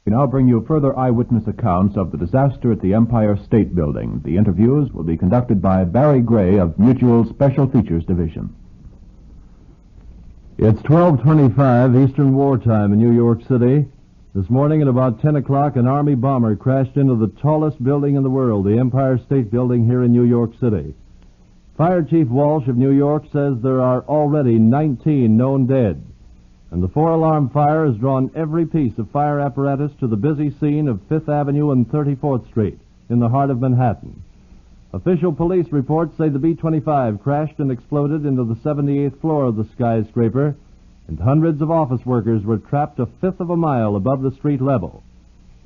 We now bring you further eyewitness accounts of the disaster at the Empire State Building. The interviews will be conducted by Barry Gray of Mutual Special Features Division. It's 12:25 Eastern Wartime in New York City. This morning at about 10 o'clock, an Army bomber crashed into the tallest building in the world, the Empire State Building here in New York City. Fire Chief Walsh of New York says there are already 19 known dead, and the four-alarm fire has drawn every piece of fire apparatus to the busy scene of 5th Avenue and 34th Street in the heart of Manhattan. Official police reports say the B-25 crashed and exploded into the 78th floor of the skyscraper, and hundreds of office workers were trapped a fifth of a mile above the street level.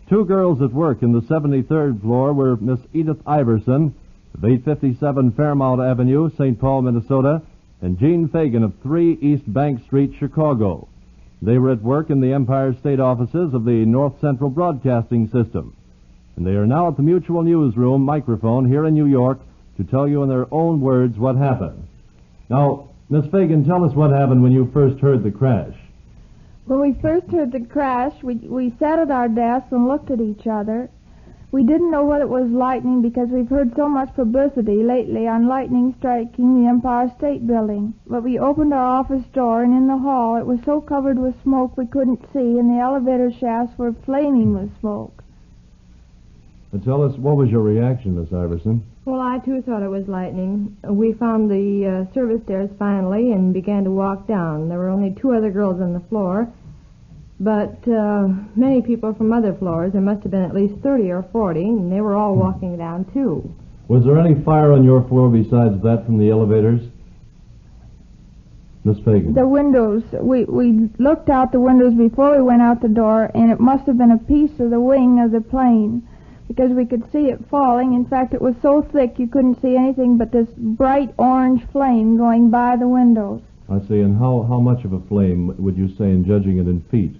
Two girls at work in the 73rd floor were Miss Edith Iverson of 857 Fairmount Avenue, St. Paul, Minnesota, and Jean Fagan of 3 East Bank Street, Chicago. They were at work in the Empire State offices of the North Central Broadcasting System, and they are now at the Mutual Newsroom microphone here in New York to tell you in their own words what happened. Now, Miss Fagan, tell us what happened when you first heard the crash. When we first heard the crash, we sat at our desks and looked at each other. We didn't know whether it was lightning because we've heard so much publicity lately on lightning striking the Empire State Building. But we opened our office door, and in the hall it was so covered with smoke we couldn't see, and the elevator shafts were flaming with smoke. Tell us, what was your reaction, Miss Iverson? Well, I, too, thought it was lightning. We found the service stairs finally and began to walk down. There were only 2 other girls on the floor, but many people from other floors. There must have been at least 30 or 40, and they were all walking down, too. Was there any fire on your floor besides that from the elevators? Miss Fagan. The windows. We looked out the windows before we went out the door, and it must have been a piece of the wing of the plane, because we could see it falling. In fact, it was so thick you couldn't see anything but this bright orange flame going by the windows. I see. And how much of a flame would you say in judging it in feet?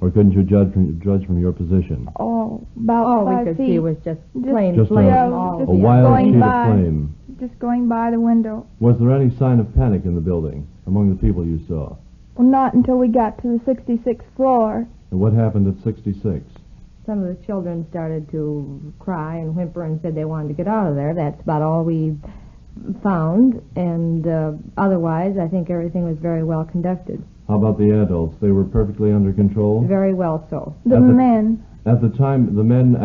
Or couldn't you judge from your position? Oh, about all 5 we could feet. see was just plain just flame. a wild sheet of flame. Just going by the window. Was there any sign of panic in the building among the people you saw? Well, not until we got to the 66th floor. And what happened at 66? Some of the children started to cry and whimper and said they wanted to get out of there. That's about all we found, and otherwise I think everything was very well conducted. How about the adults? They were perfectly under control? Very well so. The men. At the time, the men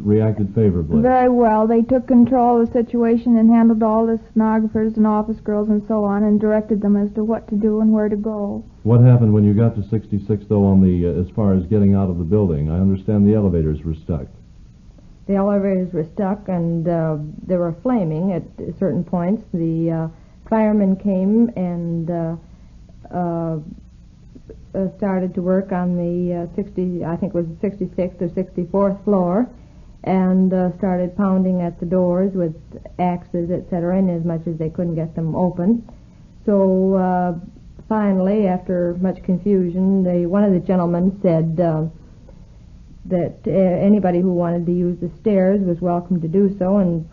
reacted favorably? Very well. They took control of the situation and handled all the stenographers and office girls and so on, and directed them as to what to do and where to go. What happened when you got to 66, though, on the as far as getting out of the building? I understand the elevators were stuck. The elevators were stuck, and they were flaming at certain points. The firemen came and started to work on the I think it was the 66th or 64th floor, and started pounding at the doors with axes, etc., in as much as they couldn't get them open. So finally, after much confusion, one of the gentlemen said that anybody who wanted to use the stairs was welcome to do so, and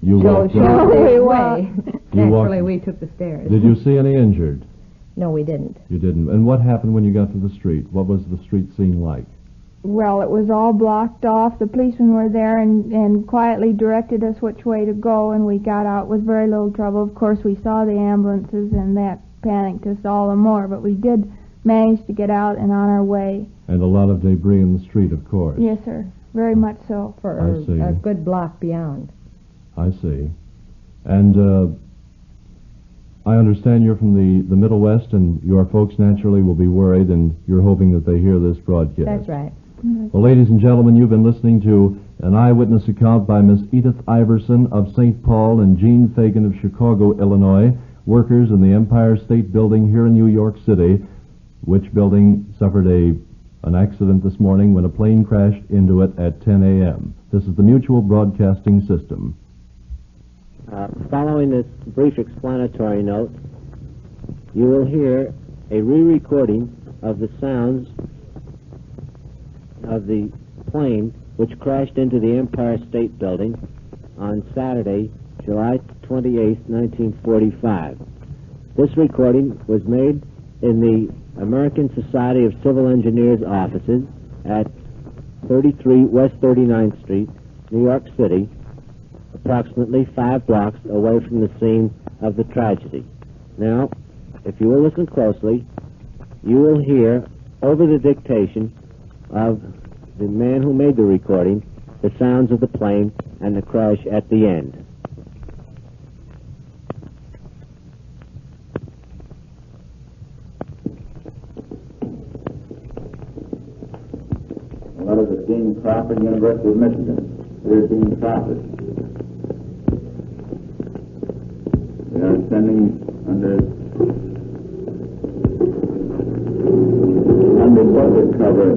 showed the way. Naturally, we took the stairs. Did you see any injured? No, we didn't. You didn't. And what happened when you got to the street? What was the street scene like? Well, it was all blocked off. The policemen were there and quietly directed us which way to go, and we got out with very little trouble. Of course, we saw the ambulances, and that panicked us all the more, but we did manage to get out and on our way. And a lot of debris in the street, of course. Yes, sir. Very much so. For a good block beyond. I see. And I understand you're from the Middle West, and your folks naturally will be worried, and you're hoping that they hear this broadcast. That's right. Well, ladies and gentlemen, you've been listening to an eyewitness account by Miss Edith Iverson of St. Paul and Jean Fagan of Chicago, Illinois, workers in the Empire State Building here in New York City, which building suffered an accident this morning when a plane crashed into it at 10 a.m. This is the Mutual Broadcasting System. Following this brief explanatory note, you will hear a re-recording of the sounds of the plane which crashed into the Empire State Building on Saturday, July 28, 1945. This recording was made in the American Society of Civil Engineers offices at 33 West 39th Street, New York City, approximately 5 blocks away from the scene of the tragedy. Now, if you will listen closely, you will hear, over the dictation of the man who made the recording, the sounds of the plane and the crash at the end. Letter to Dean Crawford, University of Michigan. Dear Dean Crawford, we are sending under budget cover